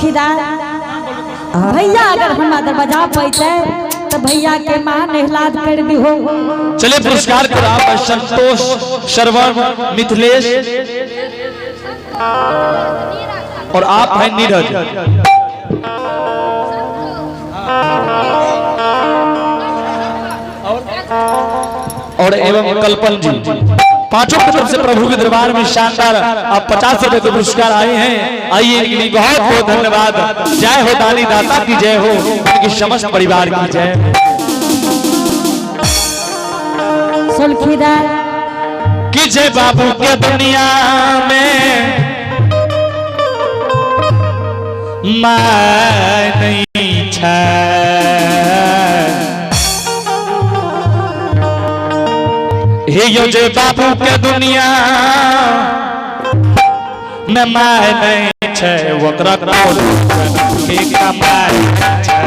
सुलखीदार भैया अगर हमारा दरवाजा पैते तो भैया के मां नहलाद कर दी हो। चलिए पुरस्कार कर आप संतोष, श्रवण, मिथिलेश और आप हैं नीरज। और एवं कल्पन जी, पांचों की तरफ से प्रभु के दरबार में शानदार आप 50 रुपए के पुरस्कार आए हैं। आइए इनके लिए बहुत बहुत धन्यवाद। जय हो दानी दाता की जय हो, उनके समस्त परिवार की जय। सुलखीदार कि जय बाबू के दुनिया में मैं नहीं छे, हे यो जय बाबू के दुनिया में मैं नहीं छे, वकरा के कमाई छे।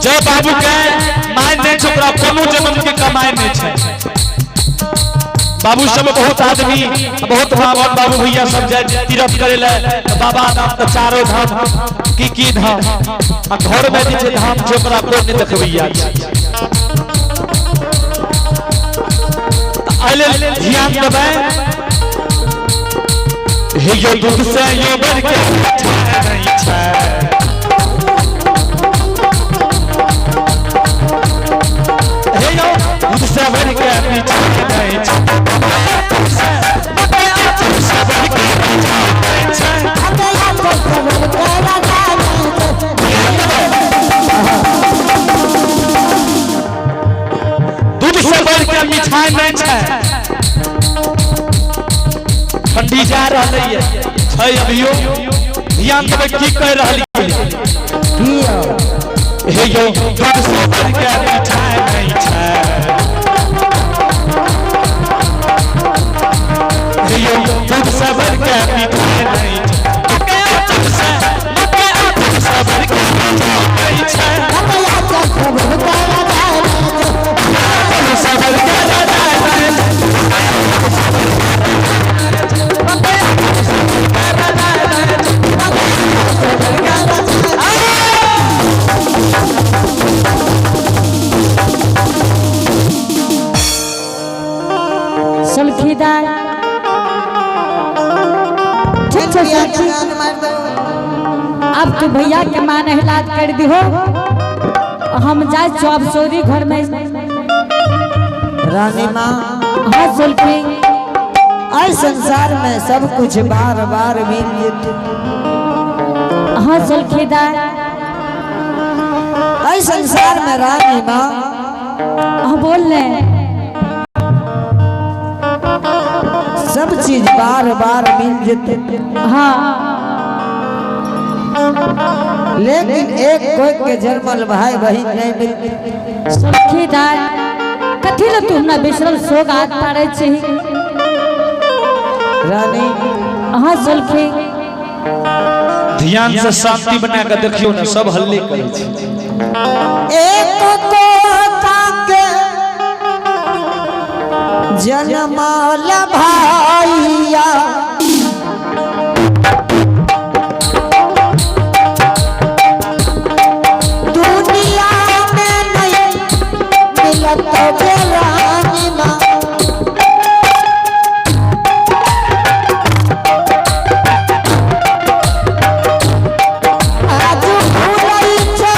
जय बाबू के माय नहीं छोकरा कोनो जन्म के कमाई नहीं छे। बाबू सब बहुत आदमी बहुत भावन बाबू भैया सब जाय तीर्थ करे ले, बाबा धाम तो चारों धाम की धाम आ घर में जे धाम छोकरा को नहीं देखबैया आइले ध्यान देबै। हे यो दूध से यो बढ़ के नहीं छे, हे यो दूध से बढ़ के पीछे नहीं छे, दूध से बढ़ के मिठाई नहीं छे। ठंडी जा रही है अभियो ध्यान देवे की कह रही हे यो दूध से बढ़ के मिठाई नहीं छे, हे यो दूध से बढ़ के मिठाई नहीं सुलखीदार अब तू भैया के मां नहलाद कर दी हो। हम जाए चौब चोरी घर में रानी माँ। हाँ सुलखी आज संसार में सब कुछ बार बार मिल जेते। हाँ सुलखीदार आज संसार में रानी माँ। हाँ बोल ले सब चीज बार बार मिल जेते। हाँ लेकिन एक कोई के जन्मल भाई बहन नहीं मिलते। सुलखीदार कथी ल तू हमरा बिसरल सोग हाथ पाड़े छी। रानी हाँ सुलखी ध्यान से शांति बना के देखियो ना, सब हल्ले करे छे। एक तोता के जन्मल भाइया दुनिया में नहीं मिलत रानी माँ। आज भूलई छो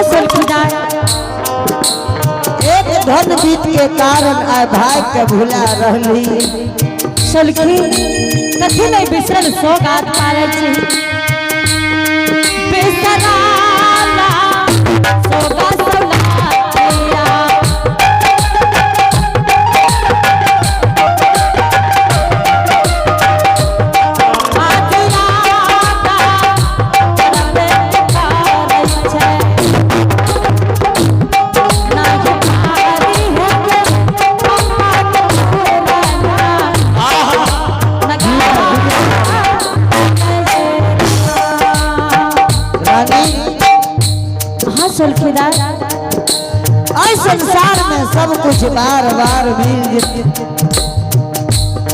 हाँ सुल्खीदार एक धन बीत के कारण आय भाई के भुला रहली। सुल्खी कथी नहीं बिसरल सौगात पारे छी बिसराला सौगात सौलातिया सुल्खीदार इस संसार में सब कुछ बार बार मिल जाते,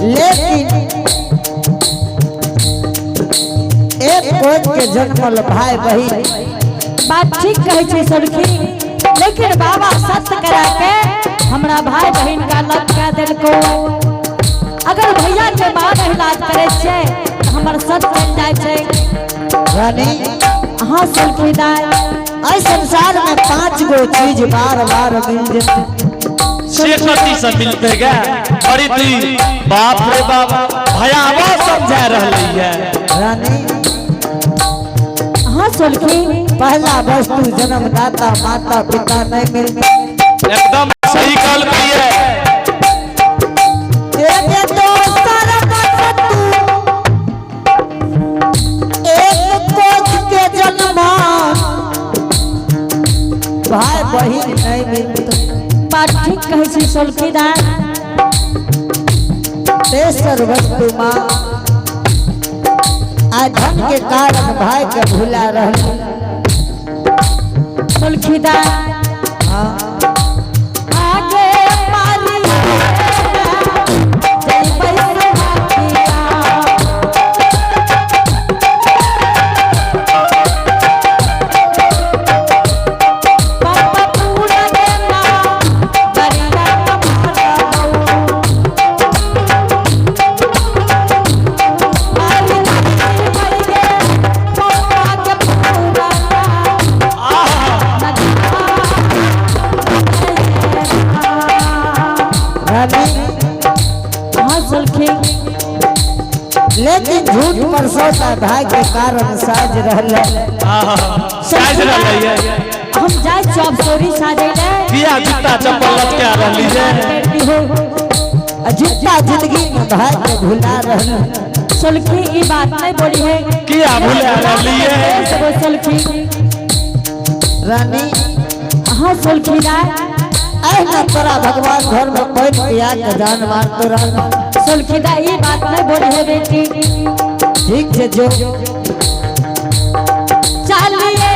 लेकिन एक कोट के जन्मल भाई बहन। बात ठीक कहे छे सुल्खी, लेकिन बाबा सत्य करा के हमरा भाई बहन का लग के दिल को अगर भैया के बाद इलाज करे छे तो हमर सत्य चल जाए छे। रानी हाँ सुल्खीदार इस संसार में 5 गो चीज बार बार मिल जाते, शेखती से मिलते गए अरे दी बाप रे बाप भयावह समझा रही है। रानी हाँ सुल्खी पहला वस्तु जन्मदाता माता पिता नहीं मिलते। एकदम सही कल की है। एक दोस्तर एक कोच के जन्म भाई बहन नहीं मिलते। बात ठीक कहे छे सुल्खीदार तेसर वस्तु माँ आज धन के कारण भाई के भुला रही। सुल्खीदार आगे मारी जय पैसा पापा पूरा देना बरिया हाँ सुल्खी लेकिन झूठ पर सोता भाई के कारण साज रहले। साज रही है हम जाए चौप चोरी साजे ले किया जूता चप्पल लटका रही है। जूता जिंदगी में भाई के भुला रहले। सुल्खी ई बात नहीं बोली है किया भुला रही है। सुल्खी रानी हाँ सुल्खीदार ऐना तोरा भगवान घर में बैठ के आके जान मार तो रहना। सुल्खीदार ये बात नहीं बोली है बेटी। ठीक है जो चलिए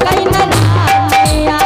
कहीं न लाया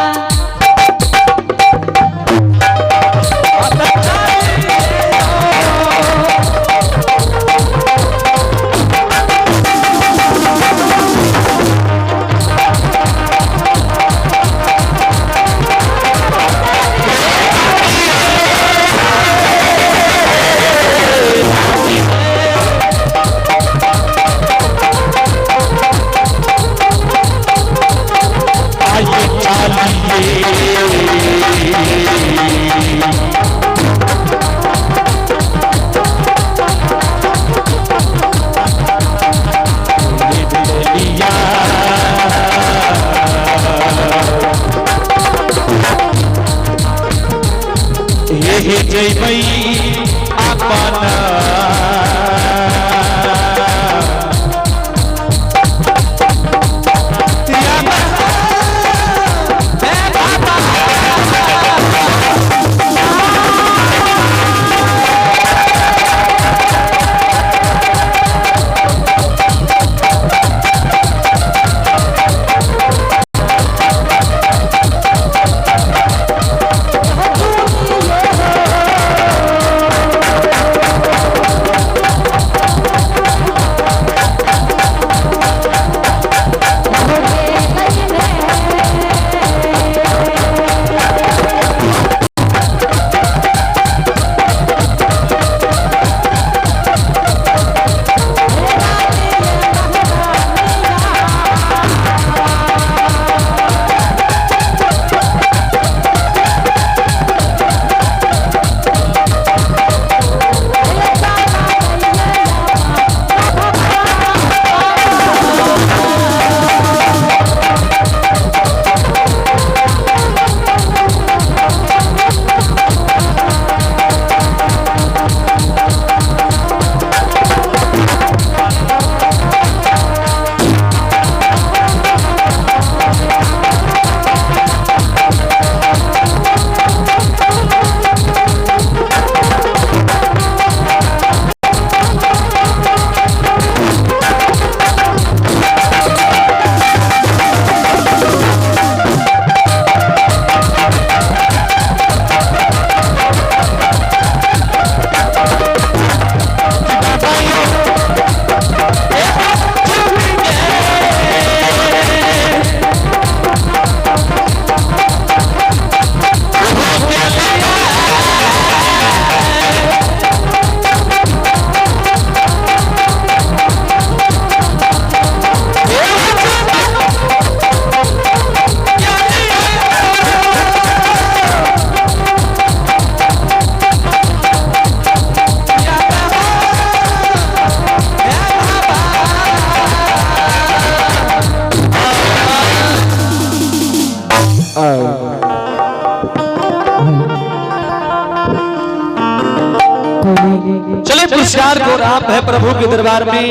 चले पुरस्कार को आप है प्रभु के दरबार में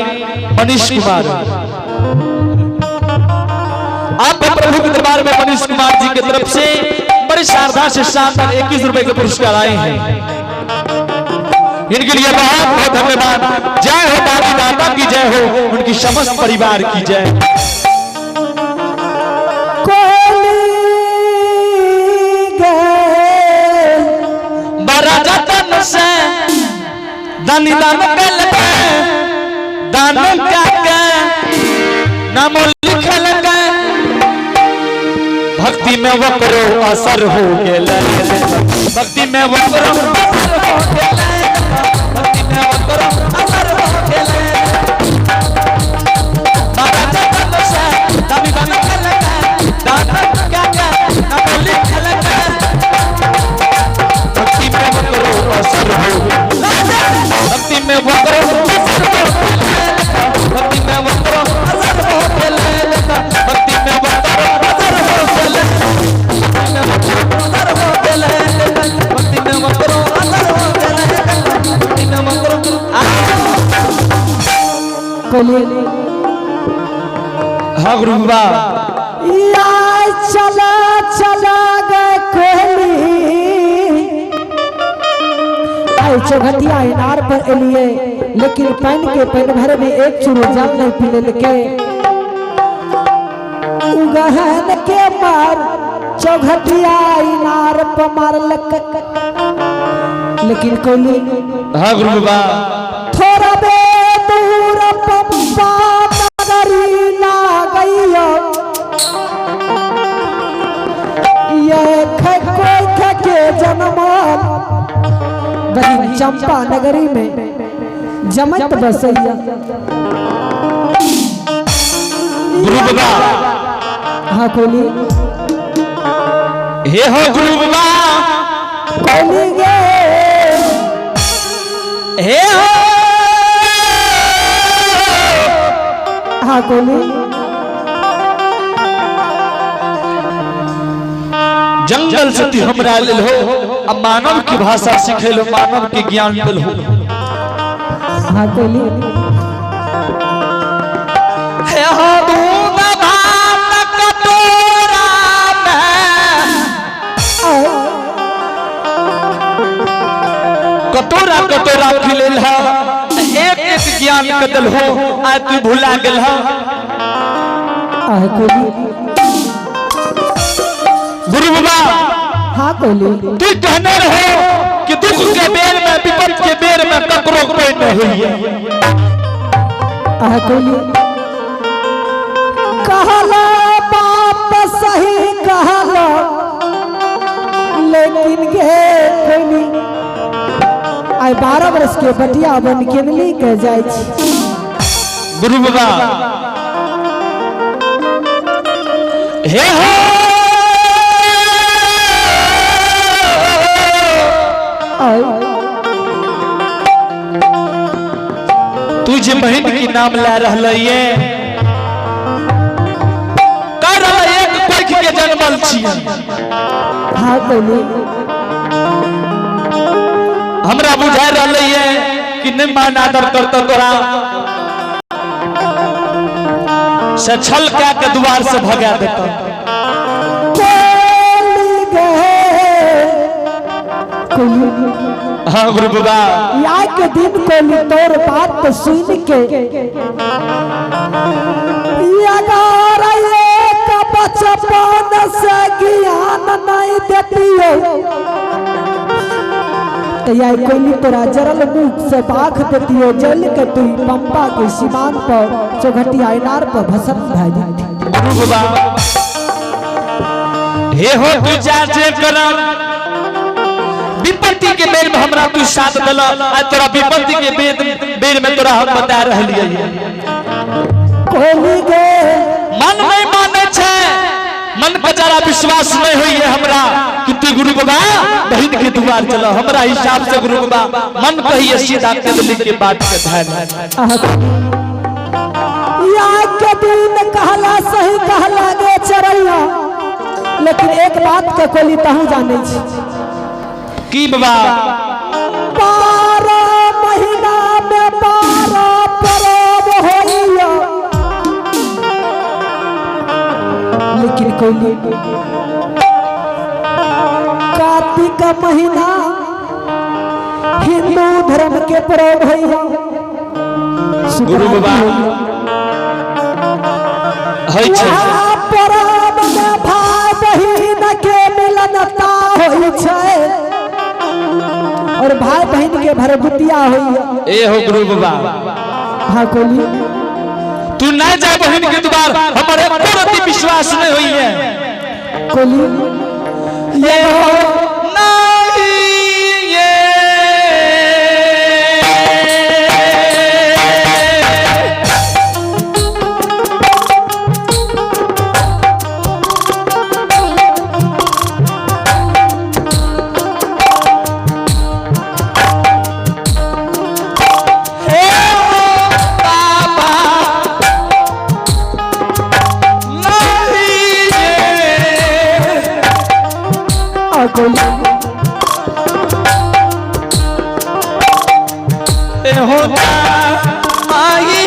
मनीष कुमार। आप है प्रभु के दरबार में मनीष कुमार जी की तरफ से बड़े शारदा से शानदार 21 रुपए के पुरस्कार आए हैं। इनके लिए बहुत बहुत धन्यवाद। जय हो दानी दाता की जय हो, उनकी समस्त परिवार की जय। से दानी दान कल दान क्या नाम लिखल भक्ति में वो करो असर हो गेल, भक्ति में वो करो असर हो गेल, भक्ति में वो करो असर हो गेल। महाराजा तन से दानी दान कल दान क्या नाम लिखल भक्ति में वो करो असर हो गेल, भक्ति में वो करो असर हो गेल, भक्ति में वो करो असर हो गेल, भक्ति में वो करो असर हो गेल, असर हो गेल, भक्ति में वो करो असर हो गेल, भक्ति में वो करो कोली। हाँ गुरु बाबा चला चला गए कोली चौघटिया इनार पर एलिए, लेकिन पैन के पैन भर में एक चुरू जल नहीं पीने के उगहन के मार चौघटिया इनार पर मारलक। लेकिन कोली हाँ गुरु बाबा थोड़ा बे दूर पंपा नगरी ना गई ये कोई के जन्म बड़ी चंपा नगरी में जमत बसैया। गुरु बाबा हाँ कोली हे हो गुरु बाबा कोली गे हे हो हाँ कोली जंगल से तू हमरा लेल हो, अब मानव की भाषा सीखे लो, मानव के ज्ञान दिल हो। हाँ कोली हे हो दूध भात कटोरा में, कटोरा कटोरा खिलेल है, एक एक ज्ञान कदल हो, आज तू भुला गेल है। कोली गुरु बाबा हाँ कोली तू कहने रहो कि दुख के बेर में विपद के बेर में ककरो कोई नहीं हुई है। कोली कहला बाप सही कहला, लेकिन गे कोली आई 12 वर्ष के बटिया बन के मिली के जाय छी। गुरु बाबा हे हो तुझे बहन की नाम ला रहा ये कर एक पैख के जन्मल छियै। हाँ कोली हमरा बुझा रहा है कि नहीं मान आदर करता तोरा से छल के द्वार से भगा देता। हाँ गुरु बाबा या के दिन कोली तोर बात सुन के अगर एक बचपन से ज्ञान नहीं देतियो तो या कोली तोरा जरल मुख से बाख देतियो, जल के तू पंपा के सीमान पर चौघटिया इनार पर भस्म भा जाती। गुरु बाबा हे हो तू जाजे करम विपत्ति के बेर में हमरा तू साथ दला, आज तोरा विपत्ति के बेर में तोरा हम बता रहलिए। कोली गे मन नहीं माने छे, मन पे जरा विश्वास नहीं हुई है हमरा कि तू गुरु बाबा बहन के द्वार चलो। हमरा हिसाब से गुरु बाबा मन कहिए सीधा के दिल के बात के ध्यान या के दिन कहला सही कहला गे चरैया, लेकिन एक के कोली तहु जाने छी की बाबा 12 महीना में 12 परब होइया लेकिन कोली कार्तिक महीना हिंदू धर्म के परब होइया गुरु बाबा है छै परब में भाई बहिन के मिलनता होई छै और भाई बहन के भरभुतिया होइया ए हो गुरु बाबा हाँ कोली तू ना जा बहन के द्वार हमारे प्रति विश्वास नहीं हुई है कोली ये हो नहीं ये होता आई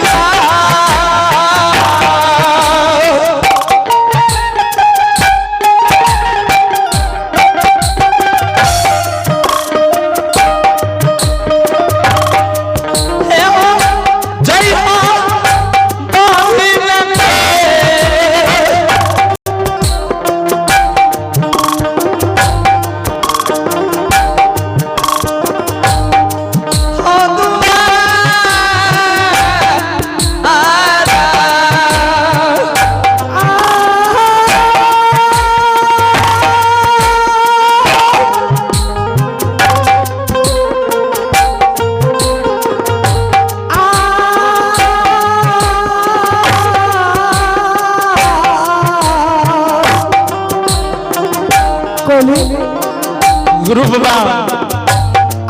गुरु बाबा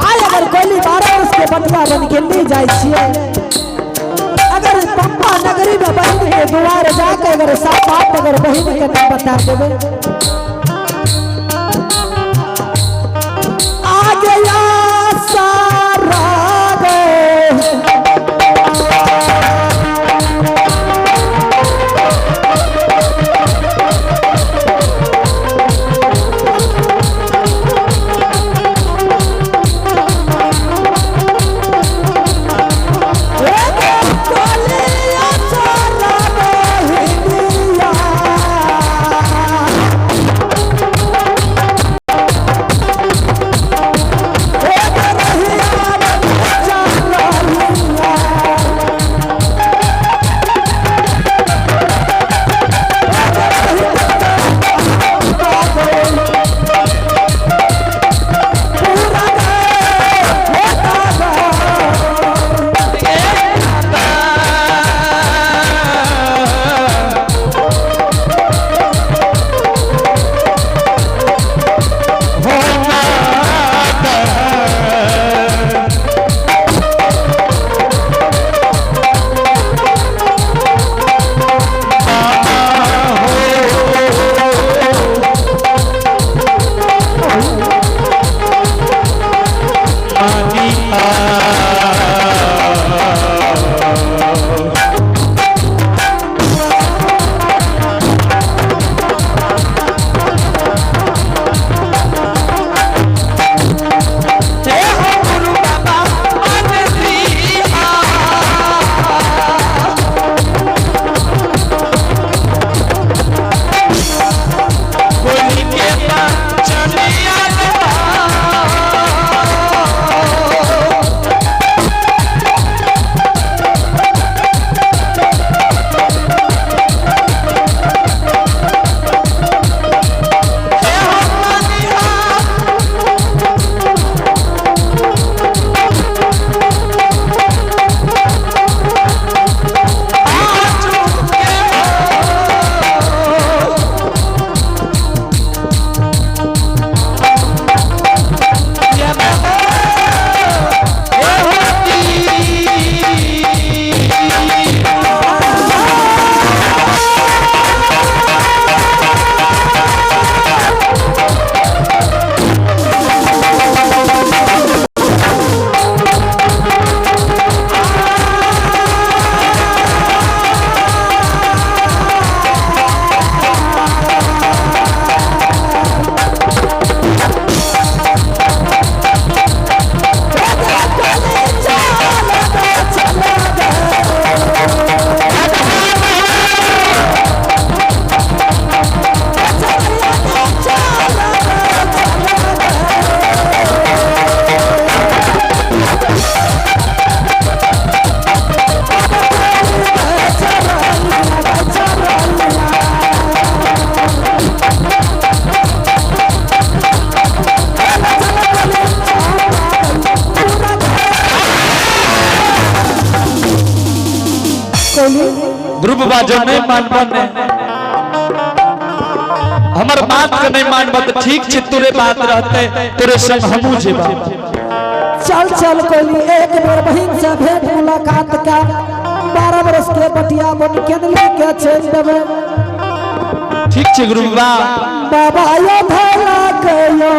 आज अगर कोली 12 वर्ष के बटुआ बन के ले जाए छिए अगर पप्पा नगरी में बहन के द्वार जाके अगर साफ बात अगर बहन के नाम बता देवे आ गया सारा ध्रुव बाजो नहीं मानबन हमर बात के नहीं मानबत ठीक छे तोरे बात रहते तोरे संग हमू जेबा चल चल कोली एक बेर बहिन से भेंट मुलाकात का 12 बरस के बटिया बन के लेके चल देबे ठीक छे गुरुबा बाबा यो भला कयो